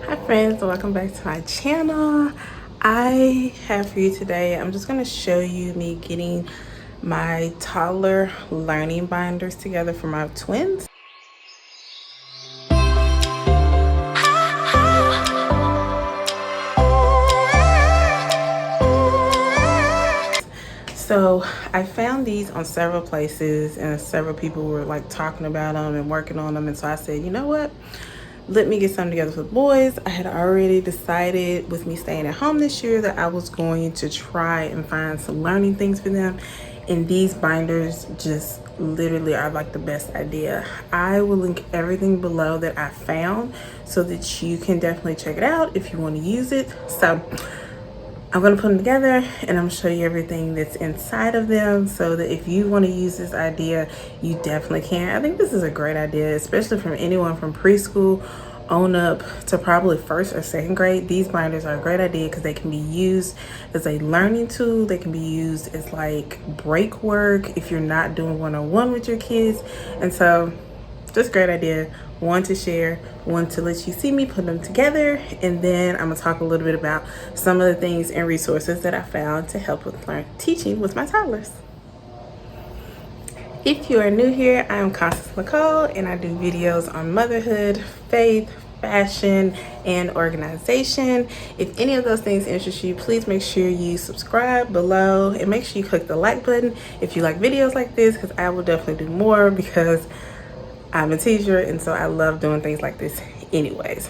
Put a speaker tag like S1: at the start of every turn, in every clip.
S1: Hi friends, welcome back to my channel. I have for you today, I'm just going to show you me getting my toddler learning binders together for my twins. So I found these on several places and several people were like talking about them and working on them, and so I said, you know what, let me get something together for the boys. I had already decided with me staying at home this year that I was going to try and find some learning things for them, and these binders just literally are like the best idea. I will link everything below that I found so that you can definitely check it out if you want to use it. So I'm going to put them together and I'm going to show you everything that's inside of them so that if you want to use this idea, you definitely can. I think this is a great idea, especially from anyone from preschool on up to probably first or second grade. These binders are a great idea because they can be used as a learning tool. They can be used as like break work if you're not doing one-on-one with your kids. And so just great idea. One to share, one to let you see me put them together, and then I'm gonna talk a little bit about some of the things and resources that I found to help with teaching with my toddlers. If you are new here, I am Constance Nicole and I do videos on motherhood, faith, fashion, and organization. If any of those things interest you, please make sure you subscribe below and make sure you click the like button if you like videos like this, because I will definitely do more because I'm a teacher and so I love doing things like this anyways.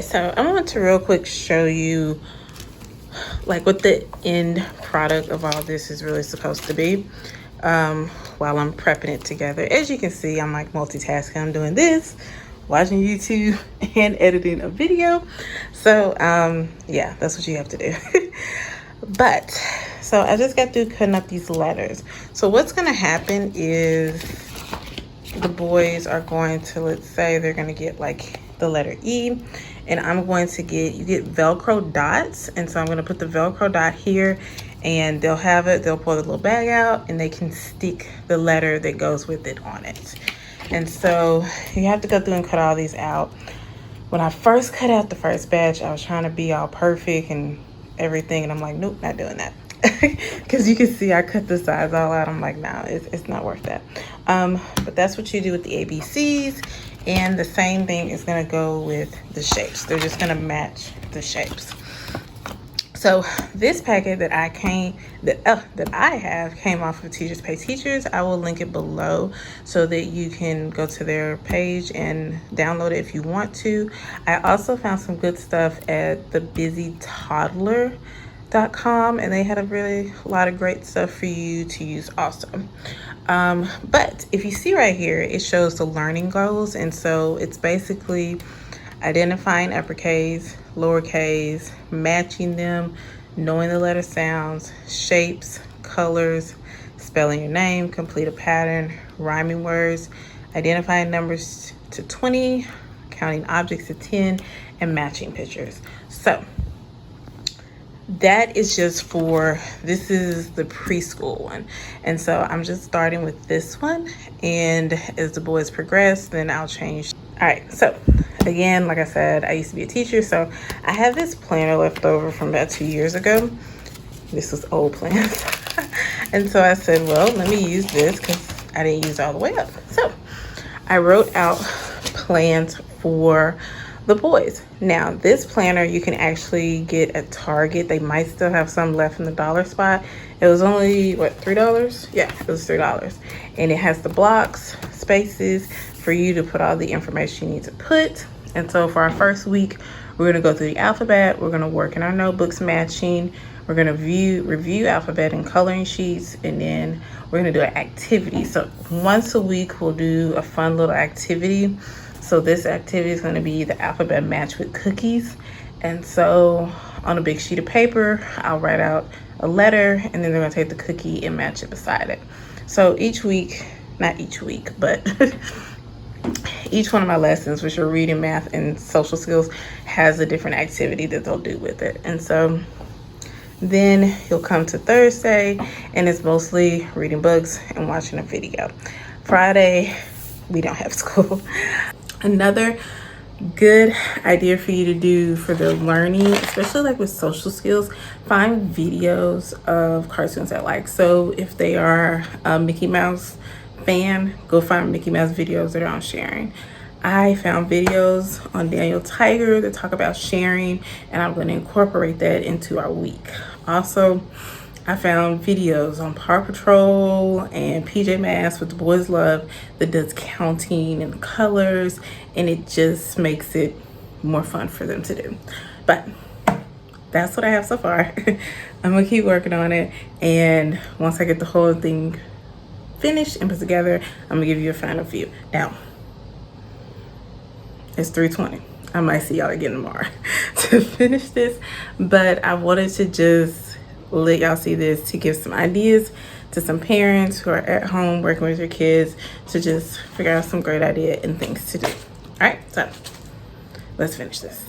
S1: So I want to real quick show you like what the end product of all this is really supposed to be while I'm prepping it together. As you can see, I'm like multitasking. I'm doing this watching YouTube and editing a video. So yeah, that's what you have to do. But so I just got through cutting up these letters. So what's gonna happen is the boys are going to, let's say they're gonna get like the letter E, and I'm going to get, you get Velcro dots, and so I'm gonna put the Velcro dot here, and they'll have it, they'll pull the little bag out and they can stick the letter that goes with it on it. And so you have to go through and cut all these out. When I first cut out the first batch, I was trying to be all perfect and everything, and I'm like, nope, not doing that. Because you can see I cut the sides all out. I'm like, no, it's not worth that. But that's what you do with the ABCs, and the same thing is going to go with the shapes. They're just going to match the shapes. So this packet that I have came off of Teachers Pay Teachers. I will link it below so that you can go to their page and download it if you want to. I also found some good stuff at the busytoddler.com, and they had a lot of great stuff for you to use also. But if you see right here, it shows the learning goals, and so it's basically identifying uppercase, lowercase, matching them, knowing the letter sounds, shapes, colors, spelling your name, complete a pattern, rhyming words, identifying numbers to 20, counting objects to 10, and matching pictures. So that is just for, this is the preschool one. And so I'm just starting with this one, and as the boys progress, then I'll change. All right, so again, like I said, I used to be a teacher, so I have this planner left over from about 2 years ago. This was old plans. And so I said, well, let me use this because I didn't use it all the way up. So I wrote out plans for the boys. Now, this planner you can actually get at Target. They might still have some left in the dollar spot. It was only, what, $3? Yeah, it was $3. And it has the blocks, spaces for you to put all the information you need to put. And so for our first week, we're going to go through the alphabet. We're going to work in our notebooks matching. We're going to review alphabet and coloring sheets, and then we're going to do an activity. So once a week, we'll do a fun little activity. So this activity is going to be the alphabet match with cookies. And so on a big sheet of paper, I'll write out a letter, and then they're going to take the cookie and match it beside it. So each week, not each week, but each one of my lessons, which are reading, math, and social skills, has a different activity that they'll do with it. And so then you'll come to Thursday, and it's mostly reading books and watching a video. Friday, we don't have school. Another good idea for you to do for the learning, especially like with social skills, find videos of cartoons I like. So if they are a Mickey Mouse fan, go find Mickey Mouse videos that are on sharing. I found videos on Daniel Tiger that talk about sharing, and I'm going to incorporate that into our week. Also, I found videos on Paw Patrol and PJ Masks, what the boys love, that does counting and colors, and it just makes it more fun for them to do. But that's what I have so far. I'm gonna keep working on it, and once I get the whole thing finished and put together, I'm gonna give you a final view. Now, it's 3:20. I might see y'all again tomorrow to finish this, but I wanted to just let y'all see this to give some ideas to some parents who are at home working with your kids to just figure out some great idea and things to do. All right, so let's finish this.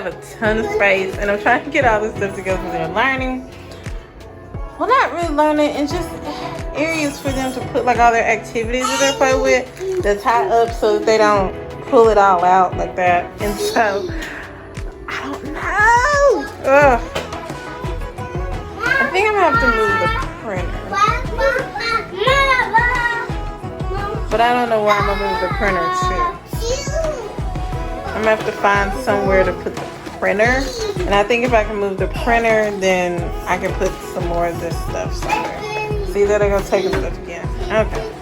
S1: have a ton of space, and I'm trying to get all this stuff together for their learning. Well, not really learning, and just areas for them to put like all their activities that they play with, to tie up so that they don't pull it all out like that. And so, I don't know. Ugh. I think I'm gonna have to move the printer. But I don't know where I'm gonna move the printer to. I'm gonna have to find somewhere to put the printer. And I think if I can move the printer, then I can put some more of this stuff somewhere. See, that I'm gonna take it stuff again. Okay.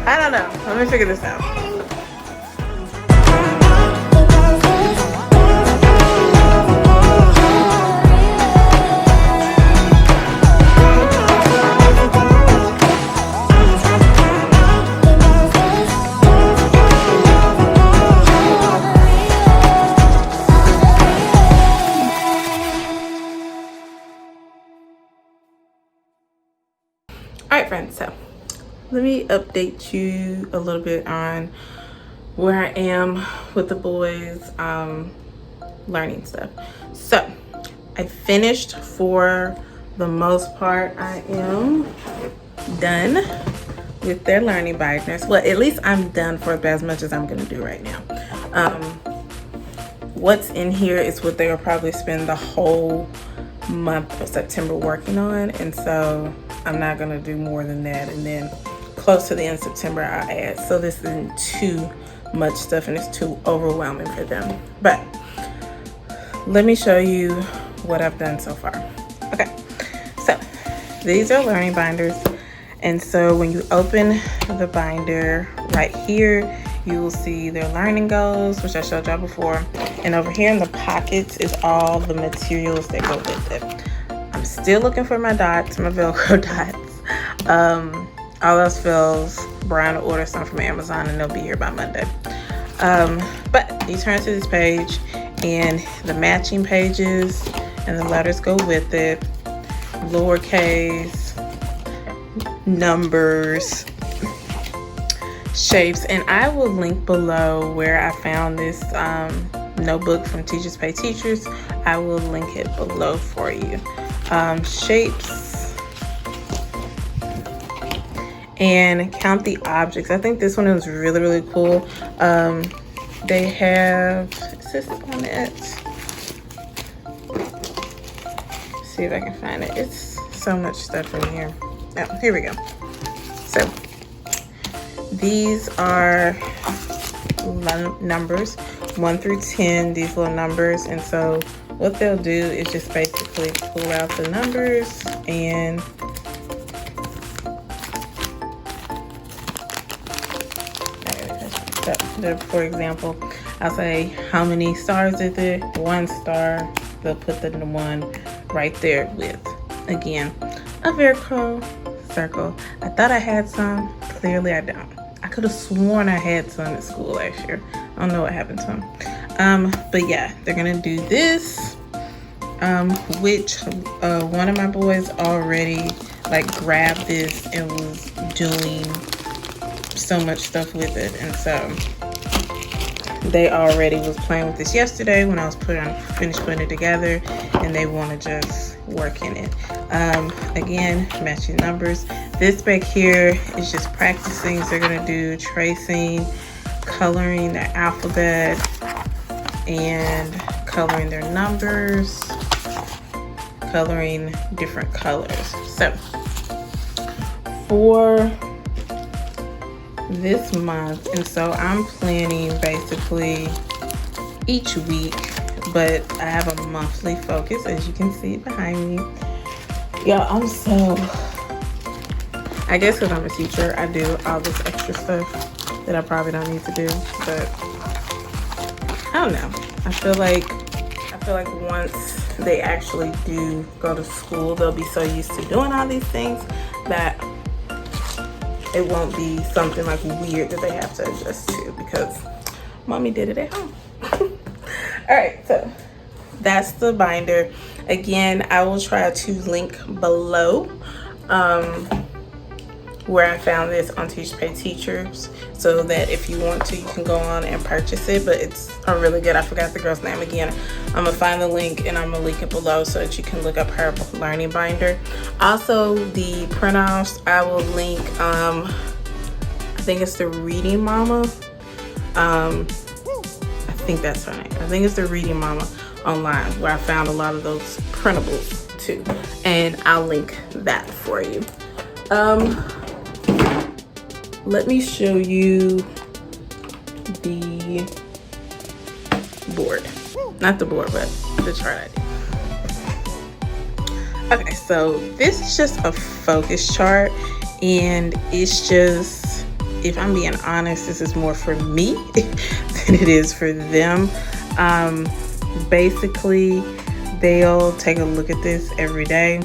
S1: I don't know. Let me figure this out. Alright friends, so let me update you a little bit on where I am with the boys learning stuff. So I finished for the most part. I am done with their learning binders. Well, at least I'm done for as much as I'm gonna do right now. What's in here is what they will probably spend the whole month of September working on, and so I'm not gonna do more than that. And then close to the end of September I'll add. So this isn't too much stuff and it's too overwhelming for them. But let me show you what I've done so far. Okay, so these are learning binders, and so when you open the binder right here, you will see their learning goals, which I showed y'all before, and over here in the pockets is all the materials that go with it. I'm still looking for my dots, my Velcro dots. All else fails, Brian will order some from Amazon and they'll be here by Monday. But you turn to this page and the matching pages and the letters go with it. Lowercase, numbers, shapes, and I will link below where I found this notebook from Teachers Pay Teachers. I will link it below for you. Shapes and count the objects. I think this one is really, really cool. They have, is this on it? See if I can find it. It's so much stuff in here. Oh, here we go. So these are numbers 1 through 10, these little numbers, and so what they'll do is just basically pull out the numbers and so, for example, I'll say how many stars is it? 1 star. They'll put the 1 right there with, again, a Velcro circle. I thought I had some, clearly I don't. I could have sworn I had some at school last year. I don't know what happened to them. But yeah, they're gonna do this, which one of my boys already like grabbed this and was doing so much stuff with it, and so they already was playing with this yesterday when I was finished putting it together, and they want to just work in it. Again, matching numbers. This back here is just practicing. So they're gonna do tracing, coloring their alphabet, and coloring their numbers, coloring different colors. So for this month, and so I'm planning basically each week, but I have a monthly focus, as you can see behind me. Yeah, I'm so, I guess because I'm a teacher, I do all this extra stuff that I probably don't need to do, but I don't know. I feel like once they actually do go to school, they'll be so used to doing all these things that it won't be something like weird that they have to adjust to, because mommy did it at home. All right, so that's the binder. Again, I will try to link below where I found this on Teach Pay Teachers, so that if you want to, you can go on and purchase it. But it's a really good, I forgot the girl's name again. I'm gonna find the link and I'm gonna link it below so that you can look up her learning binder. Also, the print-offs, I will link, I think it's the Reading Mama. I think that's her name. I think it's the Reading Mama online, where I found a lot of those printables too, and I'll link that for you. Let me show you the board. Not the board, but the chart I did. Okay, so this is just a focus chart, and it's just, if I'm being honest, this is more for me than it is for them. Basically, they'll take a look at this every day,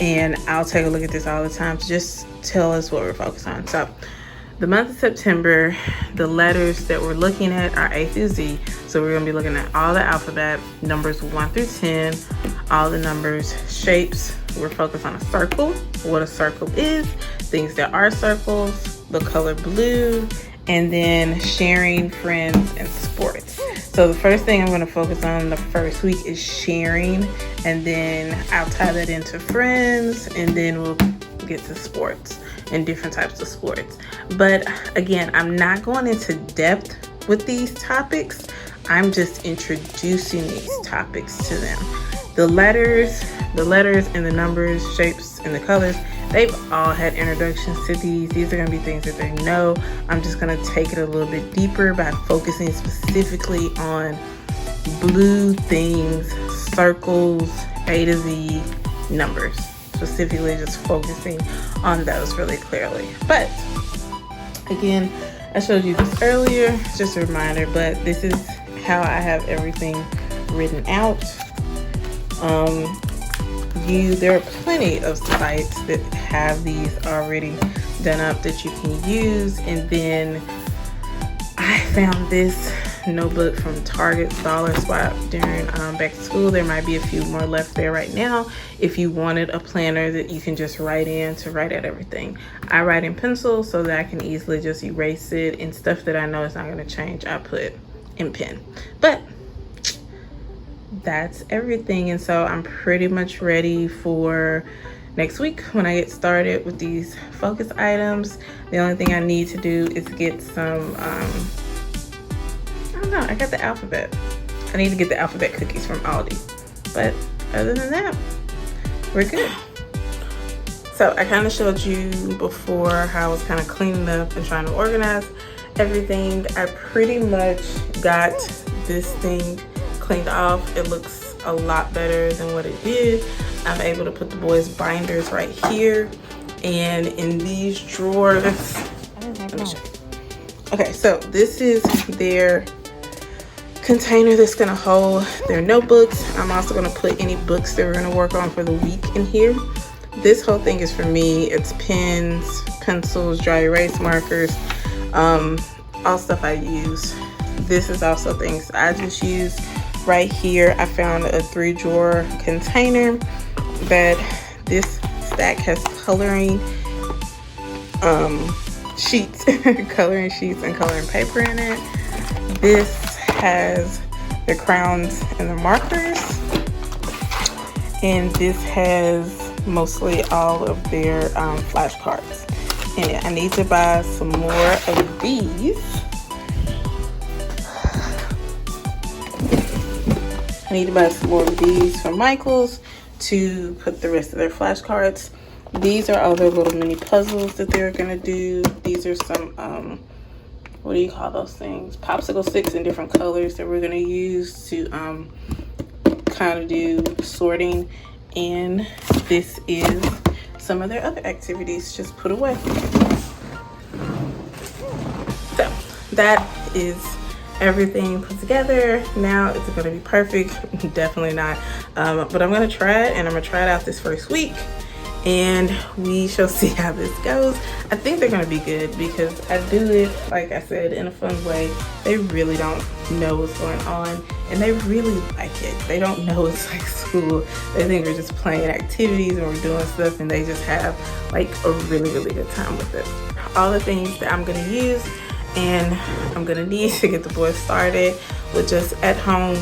S1: and I'll take a look at this all the time to just tell us what we're focused on. So the month of September, the letters that we're looking at are A through Z. So we're gonna be looking at all the alphabet, numbers 1 through 10, all the numbers, shapes. We're focused on a circle, what a circle is, things that are circles, the color blue, and then sharing, friends, and sports. So the first thing I'm going to focus on the first week is sharing, and then I'll tie that into friends, and then we'll get to sports and different types of sports. But again, I'm not going into depth with these topics. I'm just introducing these topics to them. The letters and the numbers, shapes, and the colors, they've all had introductions to these. These are going to be things that they know. I'm just going to take it a little bit deeper by focusing specifically on blue things, circles, A to Z, numbers. Specifically just focusing on those really clearly. But again, I showed you this earlier, just a reminder, but this is how I have everything written out. There are plenty of sites that have these already done up that you can use. And then I found this notebook from Target's Dollar Spot during back to school. There might be a few more left there right now. If you wanted a planner that you can just write in to write out everything. I write in pencil so that I can easily just erase it, and stuff that I know is not going to change, I put in pen. But that's everything, and so I'm pretty much ready for next week when I get started with these focus items. The only thing I need to do is get some I don't know, I got the alphabet. I need to get the alphabet cookies from Aldi, but other than that, we're good. So I kind of showed you before how I was kind of cleaning up and trying to organize everything. I pretty much got this thing cleaned off. It looks a lot better than what it did. I'm able to put the boys' binders right here, and in these drawers. Let me show you. Okay, so this is their container that's gonna hold their notebooks. I'm also gonna put any books that we're gonna work on for the week in here. This whole thing is for me. It's pens, pencils, dry erase markers, all stuff I use. This is also things I just use. Right here, I found a 3-drawer container that this stack has coloring sheets, coloring sheets and coloring paper in it. This has the crowns and the markers, and this has mostly all of their flashcards in it. I need to buy some more of these. I need to buy some more of these from Michael's to put the rest of their flashcards. These are all their little mini puzzles that they're gonna do. These are some, what do you call those things? Popsicle sticks in different colors that we're gonna use to kind of do sorting. And this is some of their other activities just put away. So that is everything put together. Now it's gonna be perfect. Definitely not, but I'm gonna try it, and I'm gonna try it out this first week, and we shall see how this goes. I think they're gonna be good because I do it, like I said, in a fun way. They really don't know what's going on, and they really like it. They don't know it's like school. They think we're just playing activities and we're doing stuff, and they just have like a really, really good time with it. All the things that I'm gonna use and I'm gonna need to get the boys started with just at home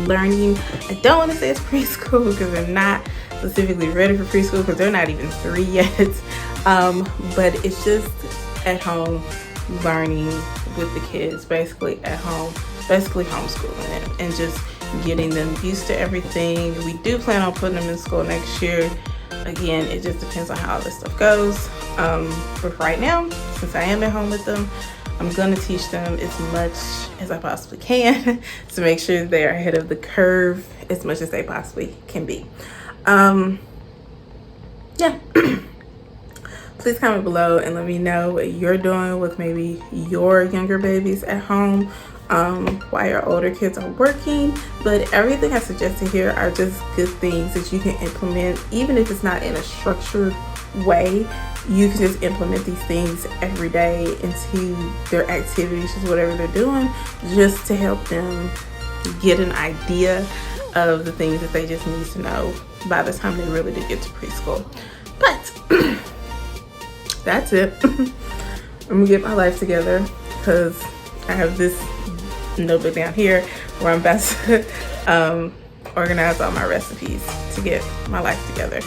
S1: learning. I don't want to say it's preschool because they're not specifically ready for preschool because they're not even 3 yet, but it's just at home learning with the kids, basically at home, basically homeschooling them and just getting them used to everything. We do plan on putting them in school next year. Again, it just depends on how all this stuff goes, but right now, since I am at home with them, I'm gonna teach them as much as I possibly can to make sure they're ahead of the curve as much as they possibly can be. Yeah. Please comment below and let me know what you're doing with maybe your younger babies at home while your older kids are working. But everything I suggested here are just good things that you can implement, even if it's not in a structured way. You can just implement these things every day into their activities, just whatever they're doing, just to help them get an idea of the things that they just need to know by the time they really do get to preschool. But that's it. I'm gonna get my life together because I have this notebook down here where I'm about to organize all my recipes to get my life together.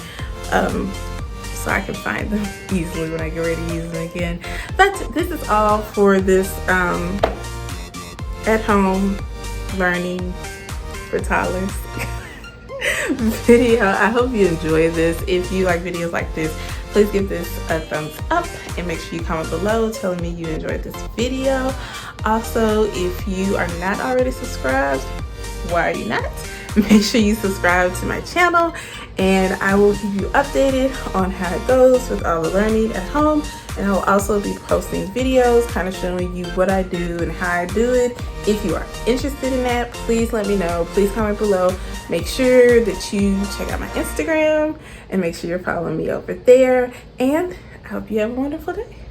S1: So I can find them easily when I get ready to use them again. But this is all for this at home learning for toddlers video. I hope you enjoy this. If you like videos like this, please give this a thumbs up and make sure you comment below telling me you enjoyed this video. Also, if you are not already subscribed, why are you not? Make sure you subscribe to my channel and I will keep you updated on how it goes with all the learning at home. And I will also be posting videos kind of showing you what I do and how I do it. If you are interested in that, please let me know. Please comment below. Make sure that you check out my Instagram and make sure you're following me over there. And I hope you have a wonderful day.